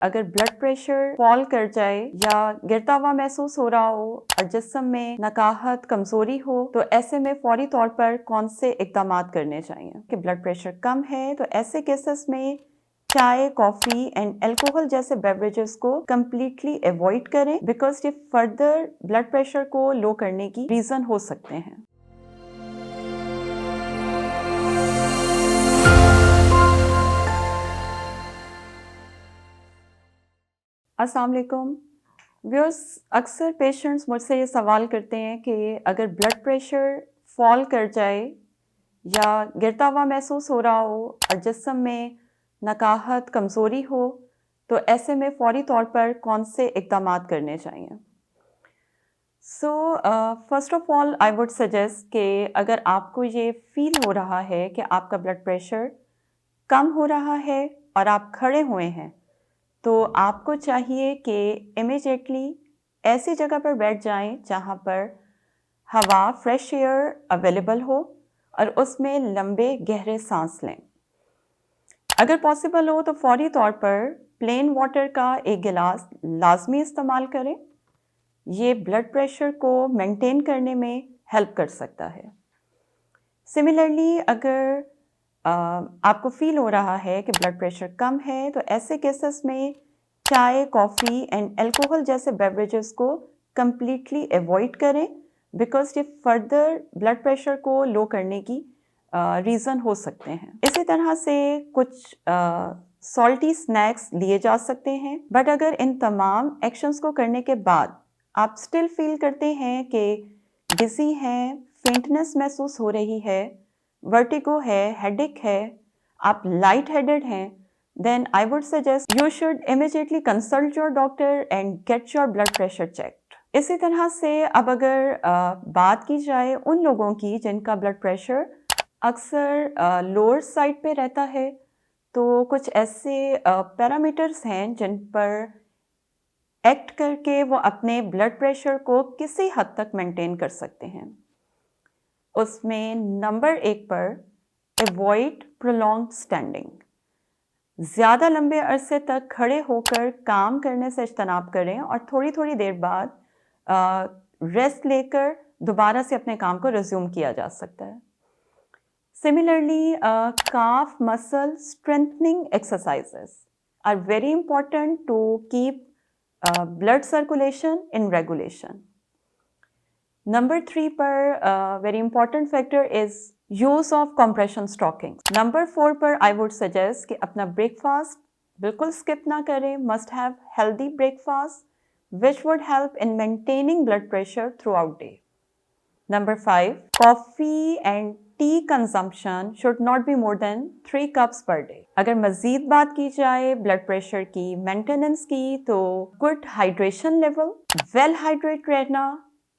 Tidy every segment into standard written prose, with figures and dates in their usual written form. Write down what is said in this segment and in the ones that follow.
अगर blood pressure fall कर जाए या गिरता हुआ महसूस हो रहा हो और जिस्म में नकाहत कमजोरी हो तो ऐसे में फौरी तौर पर कौन से इकदाम करने चाहिए। कि ब्लड प्रेशर कम है तो ऐसे केसेस में चाय, कॉफ़ी एंड अल्कोहल जैसे बेवरेजेस को कम्प्लीटली अवॉइड करें बिकॉज ये फर्दर ब्लड प्रेशर को लो करने की रीज़न हो सकते हैं। अस्सलाम वालेकुम व्यूअर्स, अक्सर पेशेंट्स मुझसे ये सवाल करते हैं कि अगर ब्लड प्रेशर फॉल कर जाए या गिरता हुआ महसूस हो रहा हो और जिस्म में नकाहत कमज़ोरी हो तो ऐसे में फ़ौरी तौर पर कौन से इकदाम करने चाहिए। So first of all I would suggest कि अगर आपको ये फील हो रहा है कि आपका ब्लड प्रेशर कम हो रहा है और आप खड़े हुए हैं तो आपको चाहिए कि इमीडिएटली ऐसी जगह पर बैठ जाएं जहां पर हवा, फ्रेश एयर अवेलेबल हो और उसमें लंबे गहरे सांस लें। अगर पॉसिबल हो तो फौरी तौर पर प्लेन वाटर का एक गिलास लाजमी इस्तेमाल करें। ये ब्लड प्रेशर को मेंटेन करने में हेल्प कर सकता है। सिमिलरली अगर आपको फील हो रहा है कि ब्लड प्रेशर कम है तो ऐसे केसेस में चाय, कॉफ़ी एंड अल्कोहल जैसे बेवरेजेस को कम्प्लीटली अवॉइड करें बिकॉज ये फर्दर ब्लड प्रेशर को लो करने की रीज़न हो सकते हैं। इसी तरह से कुछ सॉल्टी स्नैक्स लिए जा सकते हैं, बट अगर इन तमाम एक्शंस को करने के बाद आप स्टिल फील करते हैं कि डिज़ी हैं, फेंटनेस महसूस हो रही है, वर्टिगो है, हेडेक है, आप लाइट हेडेड हैं, then I would suggest you should immediately consult your doctor and get your blood pressure checked. इसी तरह से अब अगर बात की जाए उन लोगों की जिनका ब्लड प्रेशर अक्सर लोअर साइड पे रहता है तो कुछ ऐसे पैरामीटर्स हैं जिन पर एक्ट करके वो अपने ब्लड प्रेशर को किसी हद तक मेंटेन कर सकते हैं। उसमें नंबर 1 पर अवॉइड प्रोलॉन्ग्ड स्टैंडिंग। ज़्यादा लंबे अरसे तक खड़े होकर काम करने से इज्तनाब करें और थोड़ी थोड़ी देर बाद रेस्ट लेकर दोबारा से अपने काम को रिज्यूम किया जा सकता है। Similarly calf muscle strengthening exercises are very important to keep blood circulation in regulation. Number 3 पर very important factor is use of compression stocking. Number 4 पर आई वुड सजेस्ट कि अपना ब्रेकफास्ट बिल्कुल स्किप ना करें, must have healthy breakfast which would help in maintaining blood pressure through out day. Number 5, coffee and T consumption should not be more than 3 cups per day. अगर मज़ीद बात की जाए ब्लड प्रेशर की maintenance की तो good hydration level, well hydrate रहना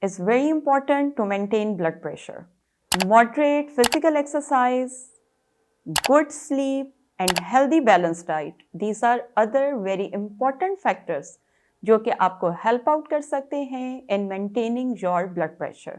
is very important to maintain blood pressure. Moderate physical exercise, good sleep and healthy balanced diet. These are other very important factors जो कि आपको help out कर सकते हैं in maintaining your blood pressure.